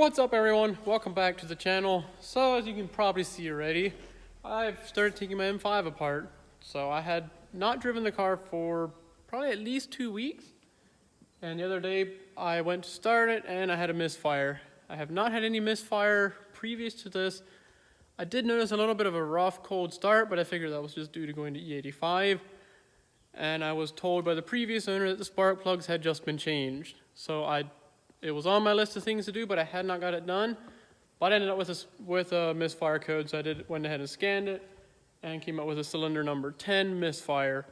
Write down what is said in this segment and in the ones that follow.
What's up everyone, welcome back to the channel. So as you can probably see already, I've started taking my M5 apart. So I had not driven the car for probably at least 2 weeks, and the other day I went to start it and I had a misfire. I have not had any misfire previous to this. I did notice a little bit of a rough cold start, but I figured that was just due to going to E85, and I was told by the previous owner that the spark plugs had just been changed. So it was on my list of things to do, but I had not got it done. But I ended up with a misfire code, so I went ahead and scanned it and came up with a cylinder number 10 misfire.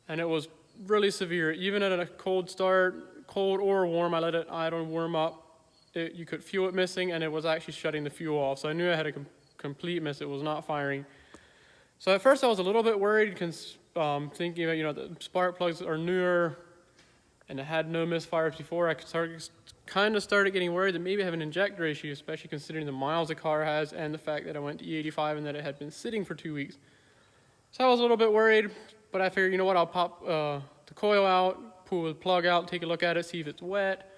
And it was really severe. Even at a cold start, cold or warm, I let it idle and warm up. You could feel it missing, and it was actually shutting the fuel off. So I knew I had a complete miss. It was not firing. So at first I was a little bit worried, thinking about, the spark plugs are newer, and I had no misfires before. I kind of started getting worried that maybe I have an injector issue, especially considering the miles the car has and the fact that I went to E85 and that it had been sitting for 2 weeks. So I was a little bit worried, but I figured, I'll pop the coil out, pull the plug out, take a look at it, see if it's wet,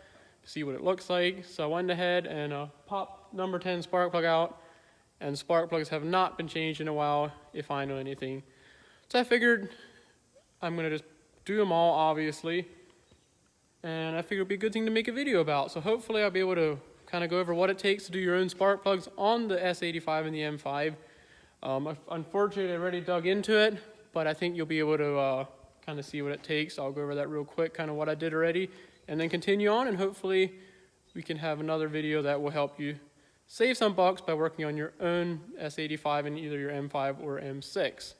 see what it looks like. So I went ahead and popped number 10 spark plug out, and spark plugs have not been changed in a while, if I know anything. So I figured I'm going to just do them all, obviously. And I figured it'd be a good thing to make a video about. So hopefully I'll be able to kind of go over what it takes to do your own spark plugs on the S85 and the M5. Unfortunately, I already dug into it, but I think you'll be able to kind of see what it takes. I'll go over that real quick, kind of what I did already, and then continue on, and hopefully we can have another video that will help you save some bucks by working on your own S85 in either your M5 or M6.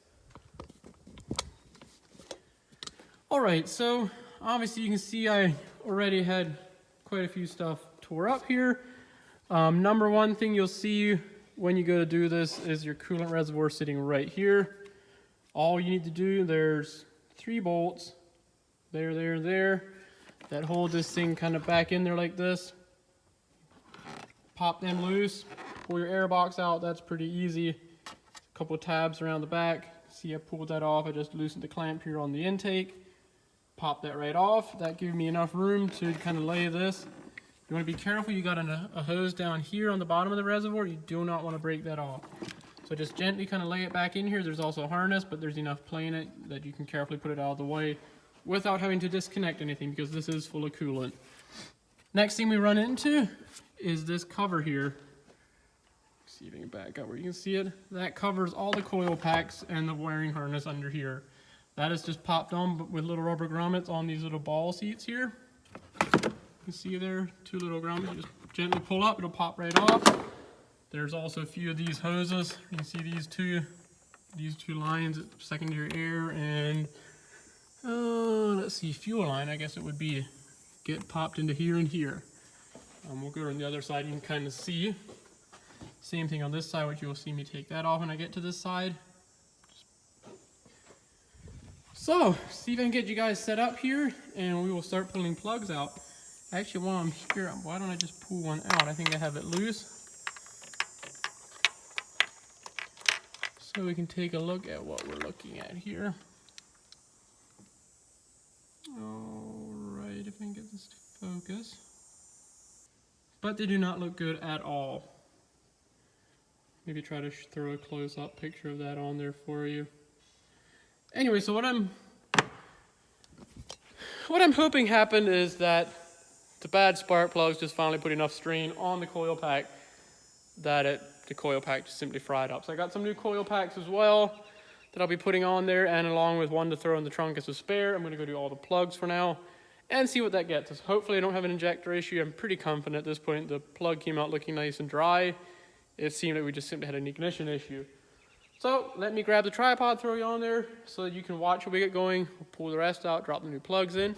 Alright, so obviously you can see I already had quite a few stuff tore up here. Number one thing you'll see when you go to do this is your coolant reservoir sitting right here. All you need to do, there's 3 bolts, there, that hold this thing kind of back in there like this. Pop them loose, pull your air box out, that's pretty easy. A couple of tabs around the back. See, I pulled that off, I just loosened the clamp here on the intake. Pop that right off. That gives me enough room to kind of lay this. You want to be careful, you got a hose down here on the bottom of the reservoir. You do not want to break that off. So just gently kind of lay it back in here. There's also a harness, but there's enough play in it that you can carefully put it out of the way without having to disconnect anything, because this is full of coolant. Next thing we run into is this cover here. See if I can back up where you can see it. That covers all the coil packs and the wiring harness under here. That is just popped on with little rubber grommets on these little ball seats here. You can see there, 2 little grommets. You just gently pull up, it'll pop right off. There's also a few of these hoses. You can see these two lines, secondary air and let's see, fuel line, I guess it would be, get popped into here and here. We'll go on the other side, you can kind of see. Same thing on this side, which you'll see me take that off when I get to this side. So, see if I can get you guys set up here, and we will start pulling plugs out. Actually, while I'm here, why don't I just pull one out? I think I have it loose. So we can take a look at what we're looking at here. Alright, if I can get this to focus. But they do not look good at all. Maybe try to throw a close-up picture of that on there for you. Anyway, so what I'm hoping happened is that the bad spark plugs just finally put enough strain on the coil pack that the coil pack just simply fried up. So I got some new coil packs as well that I'll be putting on there, and along with one to throw in the trunk as a spare. I'm going to go do all the plugs for now and see what that gets us. Hopefully I don't have an injector issue. I'm pretty confident at this point. The plug came out looking nice and dry. It seemed like we just simply had an ignition issue. So let me grab the tripod, throw you on there so that you can watch what we get going. We'll pull the rest out, drop the new plugs in,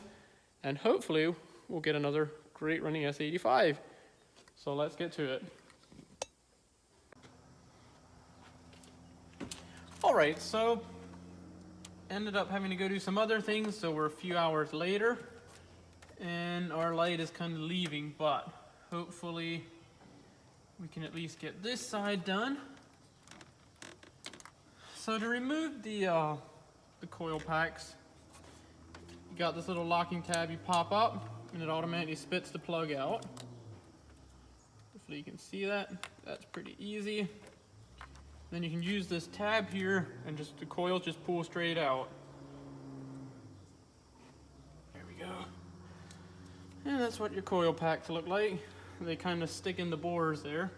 and hopefully we'll get another great running S85. So let's get to it. Alright, so ended up having to go do some other things, so we're a few hours later and our light is kind of leaving, but hopefully we can at least get this side done. So to remove the coil packs, you got this little locking tab you pop up and it automatically spits the plug out. Hopefully you can see that. That's pretty easy. Then you can use this tab here and just the coils just pull straight out. There we go. And that's what your coil packs look like. They kind of stick in the bores there.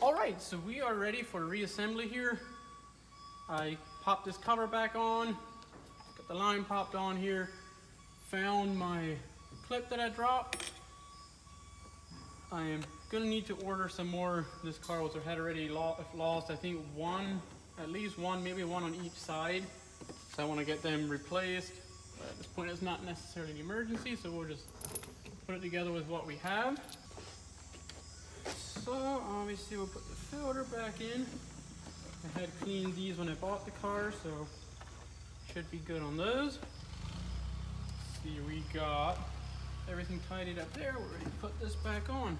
Alright, so we are ready for reassembly here. I popped this cover back on, got the line popped on here, found my clip that I dropped. I am gonna need to order some more. This car had already lost, I think at least one, maybe one on each side. So I want to get them replaced. But at this point it's not necessarily an emergency, so we'll just put it together with what we have. So obviously we'll put the filter back in. I had cleaned these when I bought the car, so should be good on those. See, we got everything tidied up there. We're ready to put this back on.